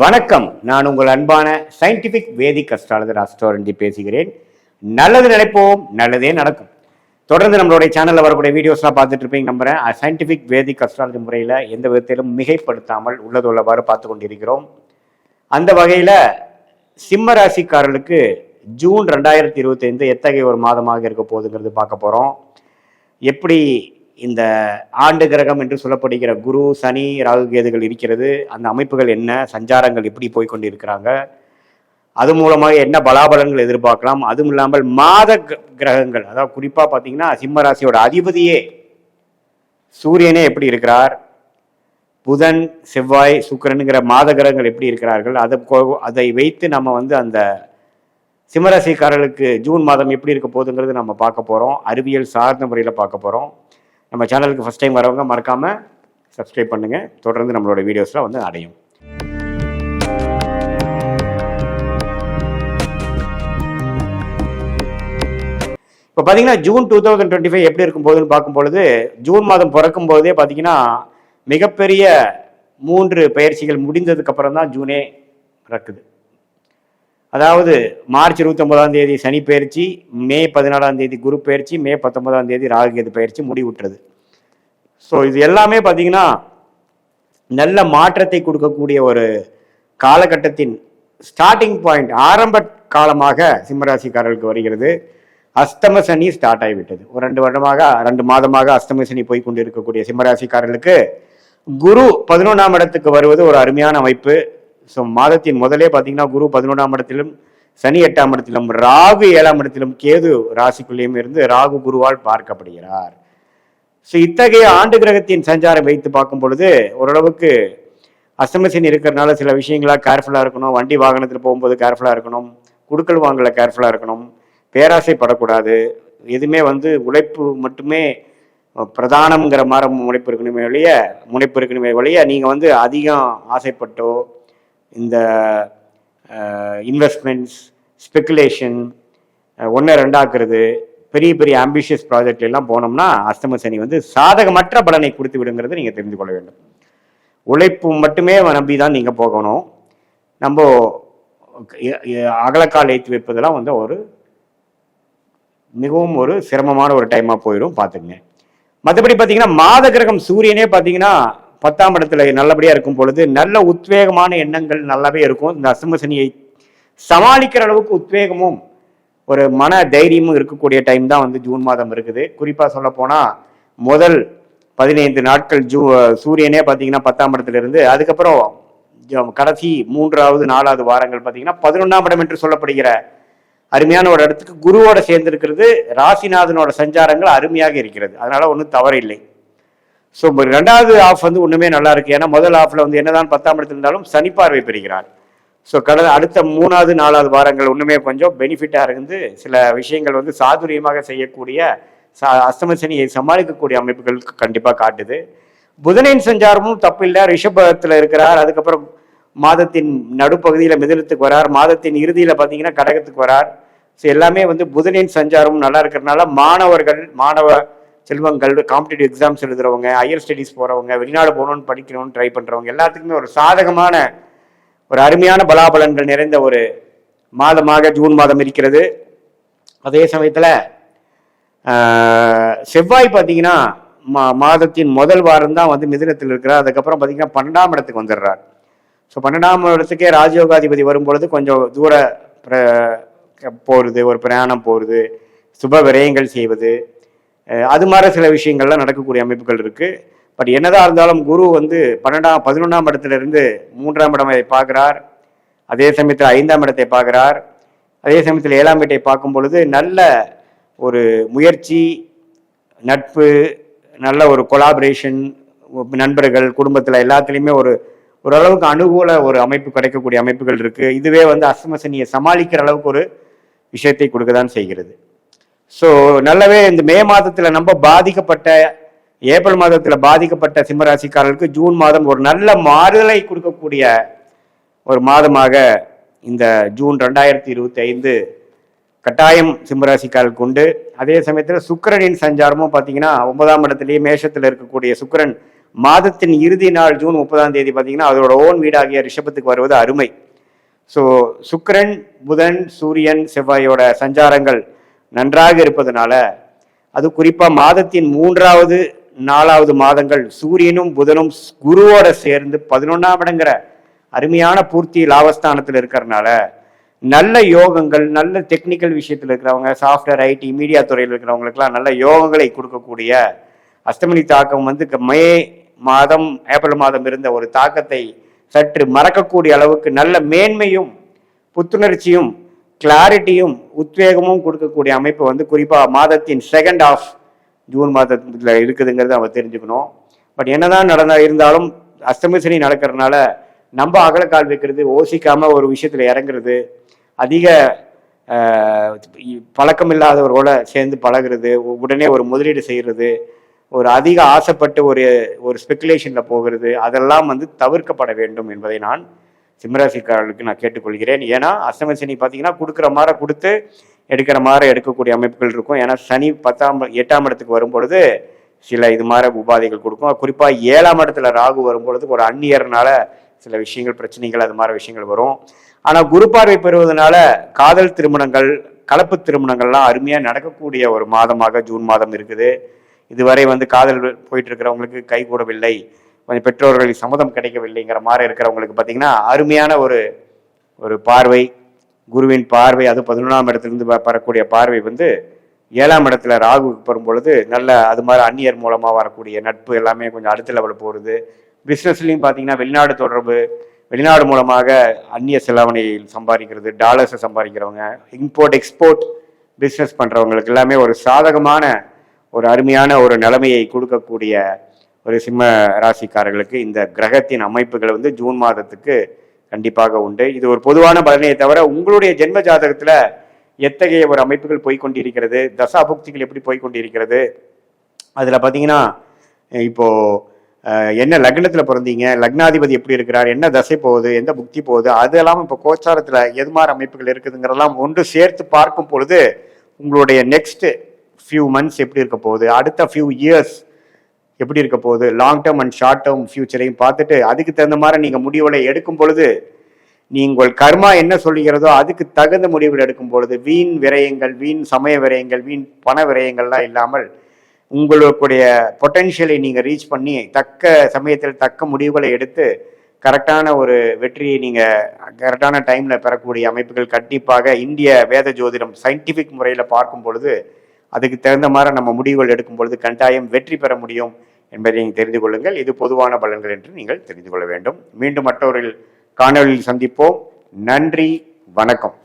வணக்கம். நான் உங்கள் அன்பான சயின்டிபிக் வேதிக் அஸ்ட்ராலஜர் அஸ்ட்ரோரஞ்சி பேசுகிறேன். நல்லது நினைப்போம், நல்லதே நடக்கும். தொடர்ந்து நம்மளுடைய சேனலில் வரக்கூடிய வீடியோஸ்லாம் பார்த்துட்டு இருப்பீங்க நம்புறேன். சயின்டிபிக் வேதிக் அஸ்ட்ராலஜி முறையில் எந்த விதத்திலும் மிகைப்படுத்தாமல் உள்ளதுள்ளவாறு பார்த்து கொண்டிருக்கிறோம். அந்த வகையில் சிம்ம ராசிக்காரர்களுக்கு ஜூன் 2025 எத்தகைய ஒரு மாதமாக இருக்க போகுதுங்கிறது பார்க்க போகிறோம். எப்படி இந்த ஆண்டு கிரகம் என்று சொல்லப்படுகிற குரு, சனி, ராகு, கேதுகள் இருக்கிறது, அந்த அமைப்புகள் என்ன, சஞ்சாரங்கள் எப்படி போய்கொண்டிருக்கிறாங்க, அது மூலமாக என்ன பலாபலன்கள் எதிர்பார்க்கலாம், அதுவும் இல்லாமல் மாத கிரகங்கள், அதாவது குறிப்பாக பார்த்தீங்கன்னா சிம்ம ராசியோட அதிபதியே சூரியனே எப்படி இருக்கிறார், புதன், செவ்வாய், சுக்கிரனுங்கிற மாத கிரகங்கள் எப்படி இருக்கிறார்கள், அதை வைத்து நம்ம அந்த சிம்மராசிக்காரர்களுக்கு ஜூன் மாதம் எப்படி இருக்க போகுதுங்கிறது நம்ம பார்க்க போகிறோம். அறிவியல் சார்ந்த முறையில் பார்க்க போகிறோம். நம்ம சேனலுக்கு ஃபஸ்ட் டைம் வரவங்க மறக்காமல் சப்ஸ்கிரைப் பண்ணுங்கள். தொடர்ந்து நம்மளோட வீடியோஸ்லாம் அடையும். இப்போ பார்த்தீங்கன்னா ஜூன் 2025 எப்படி இருக்கும் போதுன்னு பார்க்கும்பொழுது, ஜூன் மாதம் பிறக்கும் போதே பார்த்தீங்கன்னா மிகப்பெரிய 3 பயிற்சிகள் முடிந்ததுக்கப்புறம் தான் ஜூனே பிறக்குது. அதாவது மார்ச் 29 சனி பயிற்சி, மே 14 குரு பயிற்சி, மே 19 ராகு கேது பயிற்சி முடிவுற்றது. ஸோ இது எல்லாமே பார்த்தீங்கன்னா நல்ல மாற்றத்தை கொடுக்கக்கூடிய ஒரு காலகட்டத்தின் ஸ்டார்டிங் பாயிண்ட், ஆரம்ப காலமாக சிம்மராசிக்காரர்களுக்கு வருகிறது. அஸ்தம சனி ஸ்டார்ட் ஆகிவிட்டது. ஒரு 2 மாதமாக அஸ்தம சனி போய் கொண்டு இருக்கக்கூடிய சிம்மராசிக்காரர்களுக்கு குரு 11ஆம் இடத்துக்கு வருவது ஒரு அருமையான அமைப்பு. ஸோ மாதத்தின் முதலே பார்த்தீங்கன்னா குரு 11ஆம் இடத்திலும், சனி 8ஆம் இடத்திலும், ராகு 7ஆம் இடத்திலும், கேது ராசிக்குள்ளேயும் இருந்து ராகு குருவால் பார்க்கப்படுகிறார். ஸோ இத்தகைய ஆண்டு கிரகத்தின் சஞ்சாரம் வைத்து பார்க்கும் பொழுது ஓரளவுக்கு அஸ்தம சனி இருக்கிறதுனால சில விஷயங்களாக கேர்ஃபுல்லாக இருக்கணும். வண்டி வாகனத்தில் போகும்போது கேர்ஃபுல்லாக இருக்கணும். குடுக்கல் வாங்கல கேர்ஃபுல்லாக இருக்கணும். பேராசைப்படக்கூடாது. எதுவுமே உழைப்பு மட்டுமே பிரதானம்ங்கிற மாதிரி முனைப்பு இருக்கணுமே வழிய நீங்கள் அதிகம் ஆசைப்பட்டோ இந்த இன்வெஸ்ட்மெண்ட்ஸ், ஸ்பெக்குலேஷன், ஒன்று ரெண்டாக்குறது, பெரிய பெரிய ஆம்பிஷியஸ் ப்ராஜெக்ட் எல்லாம் போனோம்னா அஸ்தம சனி சாதகமற்ற பலனை கொடுத்து விடுங்கிறது நீங்கள் தெரிந்து கொள்ள வேண்டும். உழைப்பு மட்டுமே நம்பி தான் நீங்கள் போகணும். நம்ம அகலக்கால் ஏற்றி வைப்பதெல்லாம் ஒரு மிகவும் ஒரு சிரமமான ஒரு டைமாக போயிடும், பார்த்துங்க. மற்றபடி பார்த்தீங்கன்னா மாத கிரகம் சூரியனே பார்த்தீங்கன்னா 10ஆம் இடத்துல நல்லபடியா இருக்கும் பொழுது நல்ல உத்வேகமான எண்ணங்கள் நல்லாவே இருக்கும். இந்த அஸ்தம சனியை சமாளிக்கிற அளவுக்கு உத்வேகமும் ஒரு மன தைரியமும் இருக்கக்கூடிய டைம் தான் ஜூன் மாதம் இருக்குது. குறிப்பாக சொல்ல போனா முதல் 15 நாட்கள் சூரியனே பார்த்தீங்கன்னா 10ஆம் இடத்துல இருந்து, அதுக்கப்புறம் கடைசி 3வது 4வது வாரங்கள் பார்த்தீங்கன்னா 11ஆம் இடம் என்று சொல்லப்படுகிற அருமையான ஒரு இடத்துக்கு குருவோட சேர்ந்து இருக்கிறது. ராசிநாதனோட சஞ்சாரங்கள் அருமையாக இருக்கிறது. அதனால ஒன்றும் தவறு இல்லை. ஸோ 2வது ஆஃப் ஒன்றுமே நல்லா இருக்கு. ஏன்னா முதல் ஆஃப்ல என்னதான் 10ஆம் இடத்துல இருந்தாலும் சனி பார்வை பெறுகிறார். ஸோ அடுத்த 3வது 4வது வாரங்கள் ஒன்றுமே கொஞ்சம் பெனிஃபிட்டாக இருந்து சில விஷயங்கள் சாதுரியமாக செய்யக்கூடிய அஸ்தம சனியை சமாளிக்கக்கூடிய அமைப்புகள் கண்டிப்பாக காட்டுது. புதனின் சஞ்சாரமும் தப்பில்லை. ரிஷபத்தில் இருக்கிறார். அதுக்கப்புறம் மாதத்தின் நடுப்பகுதியில் மிதுனத்துக்கு வரார். மாதத்தின் இறுதியில் பார்த்தீங்கன்னா கடகத்துக்கு வரார். ஸோ எல்லாமே புதனின் சஞ்சாரமும் நல்லா இருக்கிறதுனால மாணவ செல்வங்கள், காம்படிட்டிவ் எக்ஸாம்ஸ் எழுதுறவங்க, ஹையர் ஸ்டடீஸ் போகிறவங்க, வெளிநாடு போகணும்னு படிக்கணும்னு ட்ரை பண்ணுறவங்க எல்லாத்துக்குமே ஒரு சாதகமான ஒரு அருமையான பலாபலன்கள் நிறைந்த ஒரு மாதமாக ஜூன் மாதம் இருக்கிறது. அதே சமயத்தில் செவ்வாய் பார்த்தீங்கன்னா மாதத்தின் முதல் வாரம் தான் மிதுனத்தில் இருக்கிறார். அதுக்கப்புறம் பார்த்தீங்கன்னா 12ஆம் இடத்துக்கு வந்துடுறார். ஸோ 12ஆம் இடத்துக்கே ராஜயோகாதிபதி வரும்பொழுது கொஞ்சம் தூர போகிறது, ஒரு பிரயாணம் போகிறது, சுப விரயங்கள் செய்வது, அது மாதிரி சில விஷயங்கள்லாம் நடக்கக்கூடிய அமைப்புகள் இருக்கு. பட் என்னதான் இருந்தாலும் குரு 11ஆம் இடத்துல இருந்து 3ஆம் இடத்தை பார்க்கிறார். அதே சமயத்தில் 5ஆம் இடத்தை பார்க்கிறார். அதே சமயத்தில் 7ஆம் இடத்தை பார்க்கும் பொழுது நல்ல ஒரு முயற்சி, நட்பு, நல்ல ஒரு கொலாபரேஷன், நண்பர்கள், குடும்பத்தில் எல்லாத்துலேயுமே ஓரளவுக்கு அனுகூல ஒரு அமைப்பு கிடைக்கக்கூடிய அமைப்புகள் இருக்கு. இதுவே அஸ்தம சனியை சமாளிக்கிற அளவுக்கு ஒரு விஷயத்தை கொடுக்க தான் செய்கிறது. ஸோ நல்லாவே இந்த மே மாதத்தில் நம்ம பாதிக்கப்பட்ட, ஏப்ரல் மாதத்தில் பாதிக்கப்பட்ட சிம்மராசிக்காரர்களுக்கு ஜூன் மாதம் ஒரு நல்ல மாறுதலை கொடுக்கக்கூடிய ஒரு மாதமாக இந்த ஜூன் 2025 கட்டாயம் சிம்மராசிக்காரர்களுக்கு உண்டு. அதே சமயத்தில் சுக்கிரனின் சஞ்சாரமும் பார்த்தீங்கன்னா 9ஆம் இடத்துலேயே மேஷத்தில் இருக்கக்கூடிய சுக்கிரன் மாதத்தின் இறுதி நாள் ஜூன் 30ஆம் தேதி பார்த்தீங்கன்னா அதோட ஓன் வீடாகிய ரிஷபத்துக்கு வருவது அருமை. ஸோ சுக்கிரன், புதன், சூரியன், செவ்வாயோட சஞ்சாரங்கள் நன்றாக இருப்பதனால, அது குறிப்பாக மாதத்தின் 3வது 4வது மாதங்கள் சூரியனும் புதனும் குருவோட சேர்ந்து 11ஆம் இடங்கிற அருமையான பூர்த்தி லாபஸ்தானத்தில் இருக்கிறதுனால நல்ல யோகங்கள், நல்ல டெக்னிக்கல் விஷயத்தில் இருக்கிறவங்க, சாஃப்ட்வேர், ஐடி, மீடியா துறையில் இருக்கிறவங்களுக்குலாம் நல்ல யோகங்களை கொடுக்கக்கூடிய அஷ்டமி தாக்கம் வந்து மே மாதம் ஏப்ரல் மாதம் இருந்த ஒரு தாக்கத்தை சற்று மறக்கக்கூடிய அளவுக்கு நல்ல மேன்மையும் புத்துணர்ச்சியும் கிளாரிட்டியும் உத்வேகமும் கொடுக்கக்கூடிய அமைப்பு வந்து குறிப்பாக மாதத்தின் செகண்ட் ஆஃப் ஜூன் மாதத்தில் இருக்குதுங்கிறது நம்ம தெரிஞ்சுக்கணும். பட் என்னதான் இருந்தாலும் அஷ்டமி சனி நடக்கிறதுனால நம்ம அகலக்கால் வைக்கிறது, யோசிக்காம ஒரு விஷயத்துல இறங்குறது, அதிக பழக்கம் இல்லாதவர்களோட சேர்ந்து பழகிறது, உடனே ஒரு முதலீடு செய்யறது, ஒரு அதிக ஆசைப்பட்டு ஒரு ஸ்பெகுலேஷன்ல போகிறது, அதெல்லாம் வந்து தவிர்க்கப்பட வேண்டும் என்பதை நான் சிம்மராசிக்காரர்களுக்கு நான் கேட்டுக்கொள்கிறேன். ஏன்னா அஷ்டம சனி பார்த்தீங்கன்னா கொடுக்குற மாதிரி கொடுத்து எடுக்கிற மாதிரி எடுக்கக்கூடிய அமைப்புகள் இருக்கும். ஏன்னா சனி 8ஆம் இடத்துக்கு வரும்பொழுது சில இது மாதிரி உபாதைகள் கொடுக்கும். குறிப்பாக 7ஆம் இடத்துல ராகு வரும்பொழுது ஒரு அந்நியர்னால சில விஷயங்கள், பிரச்சனைகள், அது மாதிரி விஷயங்கள் வரும். ஆனால் குரு பார்வை பெறுவதனால காதல் திருமணங்கள், கலப்பு திருமணங்கள்லாம் அருமையாக நடக்கக்கூடிய ஒரு மாதமாக ஜூன் மாதம் இருக்குது. இதுவரை வந்து காதல் போயிட்டு இருக்கிறவங்களுக்கு கை கூடவில்லை, கொஞ்சம் பெற்றோர்களுக்கு சம்மதம் கிடைக்கவில்லைங்கிற மாதிரி இருக்கிறவங்களுக்கு பார்த்தீங்கன்னா அருமையான ஒரு பார்வை, குருவின் பார்வை, அது 11ஆம் இடத்துலேருந்து வரக்கூடிய பார்வை வந்து 7ஆம் இடத்துல ராகுக்கு பெறும்பொழுது நல்ல அது மாதிரி அந்நியர் மூலமாக வரக்கூடிய நட்பு எல்லாமே கொஞ்சம் அடுத்த லெவலில் போகிறது. பிஸ்னஸ்லையும் பார்த்தீங்கன்னா வெளிநாடு தொடர்பு, வெளிநாடு மூலமாக அந்நிய செலாவணியில் சம்பாதிக்கிறது, டாலர்ஸை சம்பாதிக்கிறவங்க, இம்போர்ட் எக்ஸ்போர்ட் பிஸ்னஸ் பண்ணுறவங்களுக்கு எல்லாமே ஒரு சாதகமான ஒரு அருமையான ஒரு நிலைமையை கொடுக்கக்கூடிய ஒரு சிம்ம ராசிக்காரர்களுக்கு இந்த கிரகத்தின் அமைப்புகள் வந்து ஜூன் மாதத்துக்கு கண்டிப்பாக உண்டு. இது ஒரு பொதுவான பலனையை தவிர உங்களுடைய ஜென்ம ஜாதகத்துல எத்தகைய ஒரு அமைப்புகள் போய்கொண்டிருக்கிறது, தசாபுக்திகள் எப்படி போய்கொண்டிருக்கிறது, அதுல பாத்தீங்கன்னா இப்போ என்ன லக்னத்துல பிறந்தீங்க, லக்னாதிபதி எப்படி இருக்கிறார், என்ன தசை போகுது, எந்த புக்தி போகுது, அதெல்லாம் இப்போ கோச்சாரத்துல எது மாதிரி அமைப்புகள் இருக்குதுங்கிறதெல்லாம் ஒன்று சேர்த்து பார்க்கும் பொழுது உங்களுடைய நெக்ஸ்ட் ஃபியூ மந்த்ஸ் எப்படி இருக்க போகுது, அடுத்த ஃபியூ இயர்ஸ் எப்படி இருக்க போகுது, long term and short term ஃபியூச்சரையும் பார்த்துட்டு அதுக்கு தகுந்த மாதிரி நீங்கள் முடிவுகளை எடுக்கும் பொழுது, நீங்கள் கர்மா என்ன சொல்லுகிறதோ அதுக்கு தகுந்த முடிவுகள் எடுக்கும் பொழுது வீண் விரயங்கள், வீண் சமய விரயங்கள், வீண் பண விரயங்கள்லாம் இல்லாமல் உங்களுடைய பொட்டென்ஷியலை நீங்கள் ரீச் பண்ணி தக்க சமயத்தில் தக்க முடிவுகளை எடுத்து கரெக்டான ஒரு வெற்றியை நீங்கள் கரெக்டான டைமில் பெறக்கூடிய அமைப்புகள் கண்டிப்பாக இந்திய வேத ஜோதிடம் சயின்டிஃபிக் முறையில் பார்க்கும் பொழுது அதுக்கு தகுந்த மாதிரி நம்ம முடிவுகள் எடுக்கும் பொழுது கட்டாயம் வெற்றி பெற முடியும் என்பதை நீங்கள் தெரிந்து கொள்ளுங்கள். இது பொதுவான பலன்கள் என்று நீங்கள் தெரிந்து கொள்ள வேண்டும். மீண்டும் மற்றவர்கள் காணொலியில் சந்திப்போம். நன்றி, வணக்கம்.